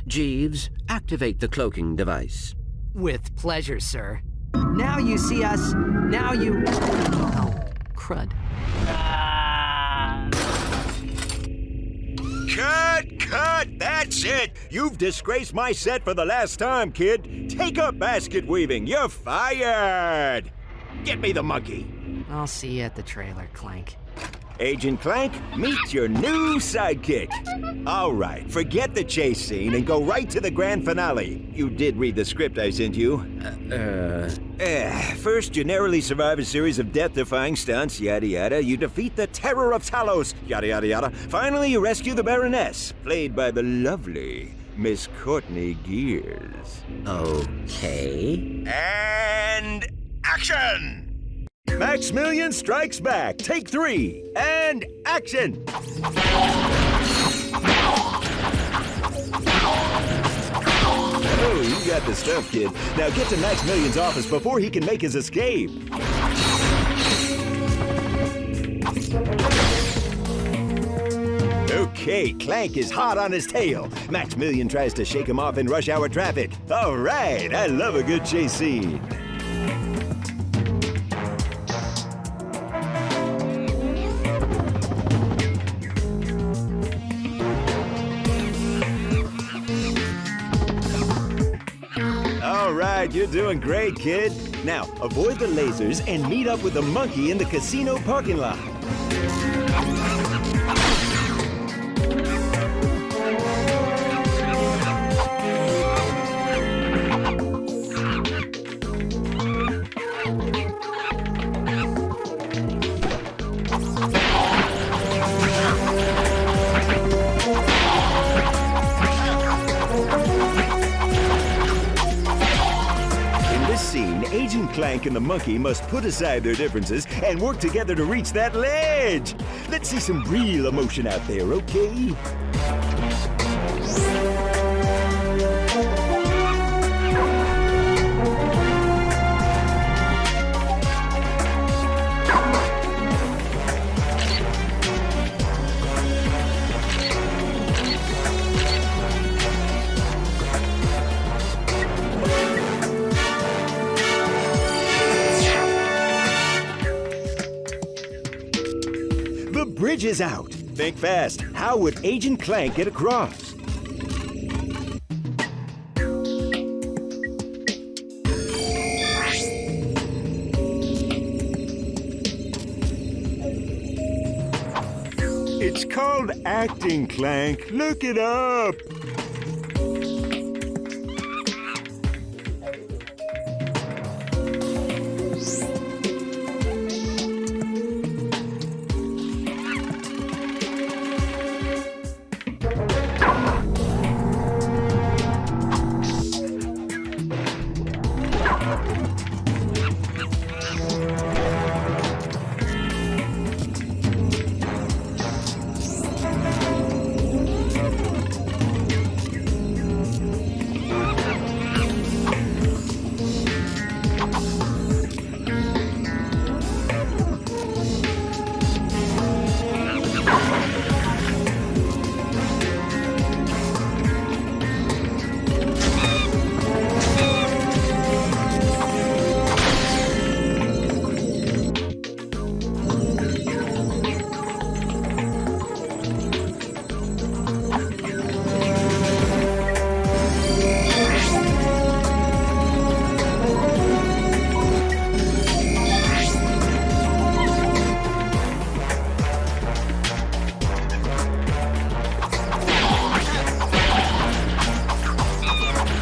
Jeeves, activate the cloaking device. With pleasure, sir. Now you see us. Now you... Oh, crud. Cut! That's it! You've disgraced my set for the last time, kid. Take up basket weaving. You're fired! Get me the monkey. I'll see you at the trailer, Clank. Agent Clank, meet your new sidekick. All right, forget the chase scene and go right to the grand finale. You did read the script I sent you. First, you narrowly survive a series of death-defying stunts, yada yada. You defeat the Terror of Talos, yada yada yada. Finally, you rescue the Baroness, played by the lovely Miss Courtney Gears. Okay. And action! Maximilian Strikes Back, take 3, and action! Oh, you got the stuff, kid. Now get to Maximilian's office before he can make his escape. Okay, Clank is hot on his tail. Maximilian tries to shake him off in rush hour traffic. All right, I love a good chase scene. All right, you're doing great, kid. Now, avoid the lasers and meet up with the monkey in the casino parking lot. Agent Clank and the monkey must put aside their differences and work together to reach that ledge. Let's see some real emotion out there, okay? Bridge is out. Think fast. How would Agent Clank get across? It's called acting, Clank. Look it up.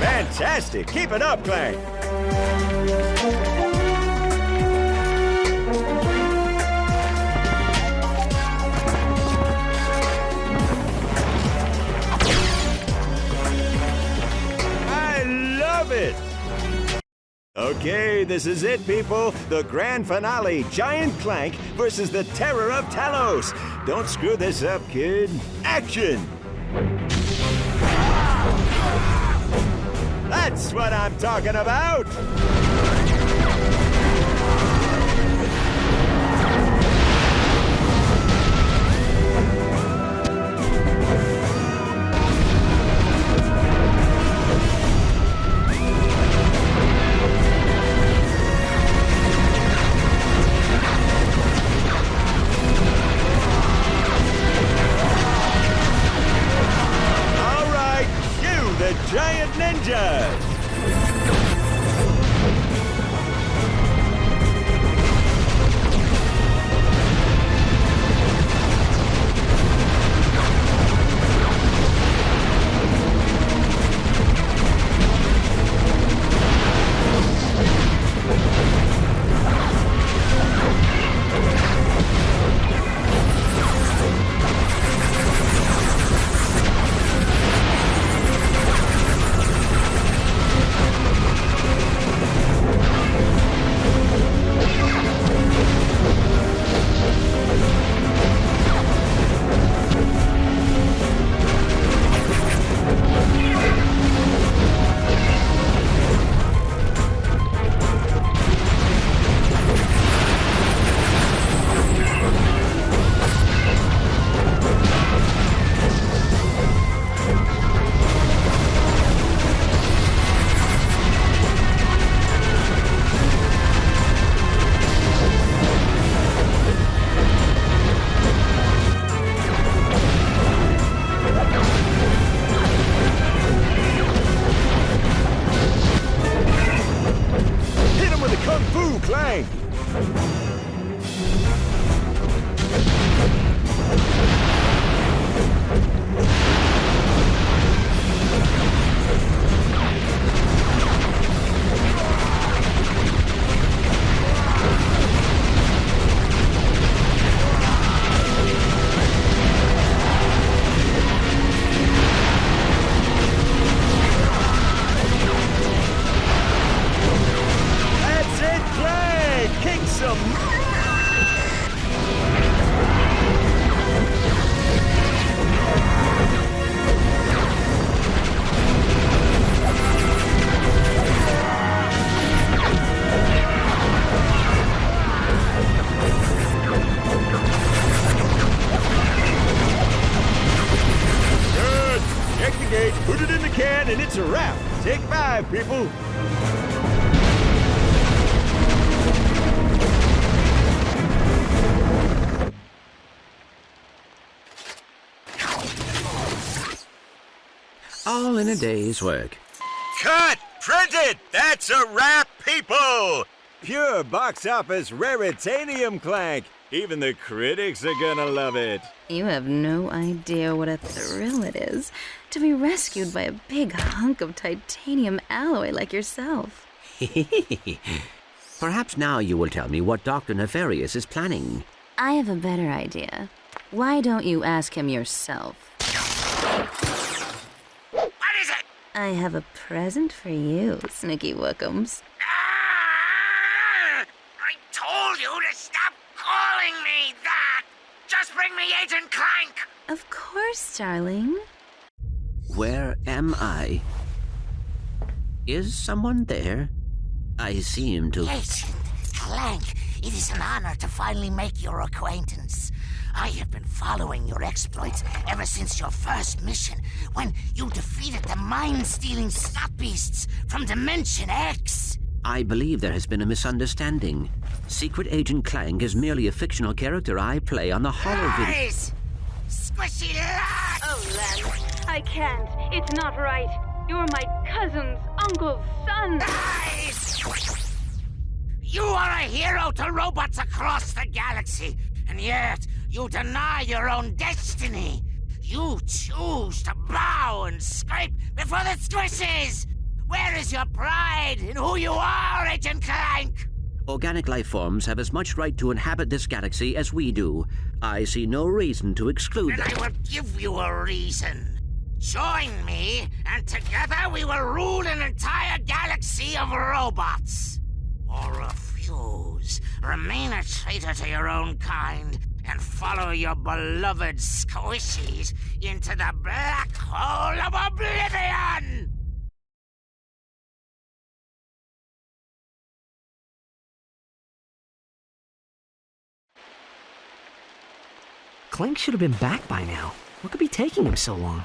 Fantastic! Keep it up, Clank! I love it! Okay, this is it, people. The grand finale, Giant Clank versus the Terror of Talos. Don't screw this up, kid. Action! That's what I'm talking about! and it's a wrap. Take 5, people. All in a day's work. Cut! Print it! That's a wrap, people! Pure box office raritanium, Clank. Even the critics are gonna love it. You have no idea what a thrill it is to be rescued by a big hunk of titanium alloy like yourself. Perhaps now you will tell me what Dr. Nefarious is planning. I have a better idea. Why don't you ask him yourself? What is it? I have a present for you, Snicky Wookums. Ah! I told you to stop calling me that! Just bring me Agent Clank! Of course, darling. Where am I? Is someone there? I seem to... Agent Clank, it is an honor to finally make your acquaintance. I have been following your exploits ever since your first mission, when you defeated the mind-stealing snot beasts from Dimension X. I believe there has been a misunderstanding. Secret Agent Clank is merely a fictional character I play on the holo video. Lies! Squishy lies! Oh, Len, I can't. It's not right. You're my cousin's uncle's son. Lies! You are a hero to robots across the galaxy, and yet you deny your own destiny. You choose to bow and scrape before the squishes. Where is your pride in who you are, Agent Clank? Organic life forms have as much right to inhabit this galaxy as we do. I see no reason to exclude And them. I will give you a reason. Join me, and together we will rule an entire galaxy of robots. Or refuse, remain a traitor to your own kind, and follow your beloved squishies into the black hole of oblivion! Clank should have been back by now. What could be taking him so long?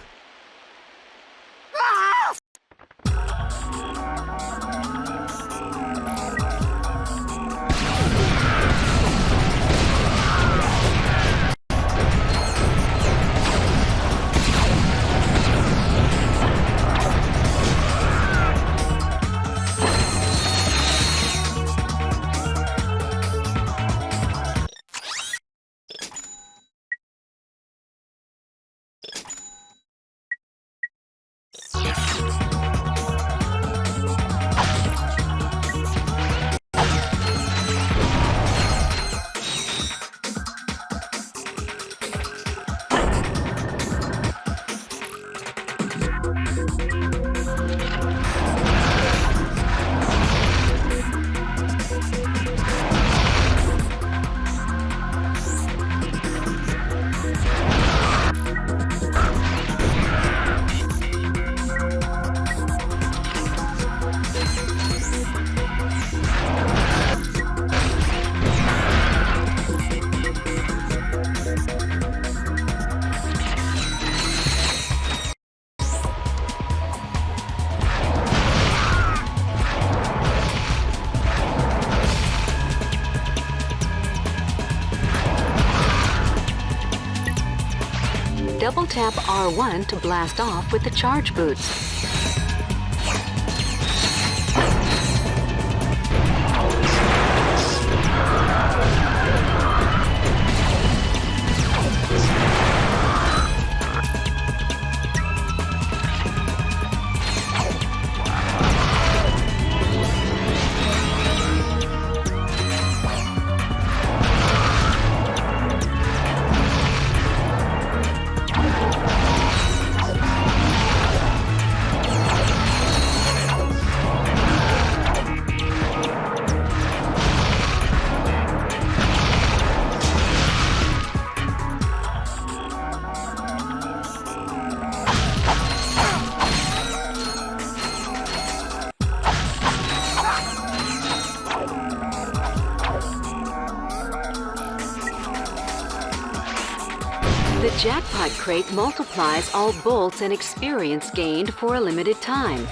Double tap R1 to blast off with the charge boots. The jackpot crate multiplies all bolts and experience gained for a limited time.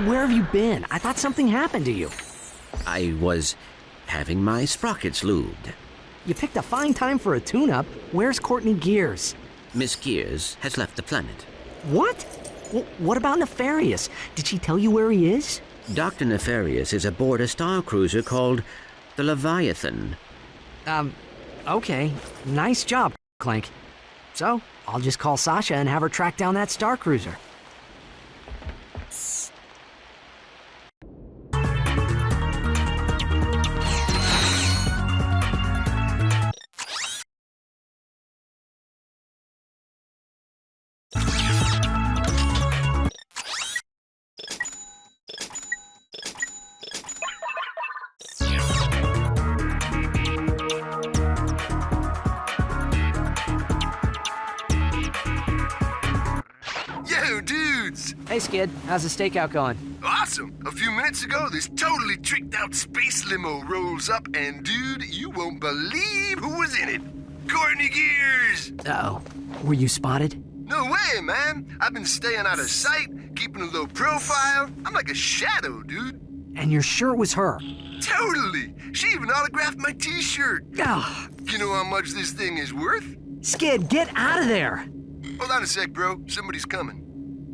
Where have you been? I thought something happened to you. I was having my sprockets lubed. You picked a fine time for a tune-up. Where's Courtney Gears? Miss Gears has left the planet. What? What about Nefarious? Did she tell you where he is? Dr. Nefarious is aboard a star cruiser called the Leviathan. Okay. Nice job, Clank. So, I'll just call Sasha and have her track down that star cruiser. Yo, dudes! Hey, Skid. How's the stakeout going? Awesome! A few minutes ago, this totally tricked out space limo rolls up, and dude, you won't believe who was in it! Courtney Gears! Uh-oh. Were you spotted? No way, man! I've been staying out of sight, keeping a low profile. I'm like a shadow, dude. And you're sure it was her? Totally! She even autographed my t-shirt. Ugh. You know how much this thing is worth? Skid, get out of there! Hold on a sec, bro. Somebody's coming.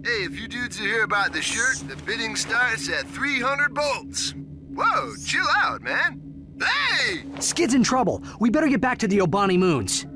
Hey, if you dudes are here about the shirt, the bidding starts at 300 bolts. Whoa, chill out, man. Hey! Skid's in trouble. We better get back to the Obani Moons.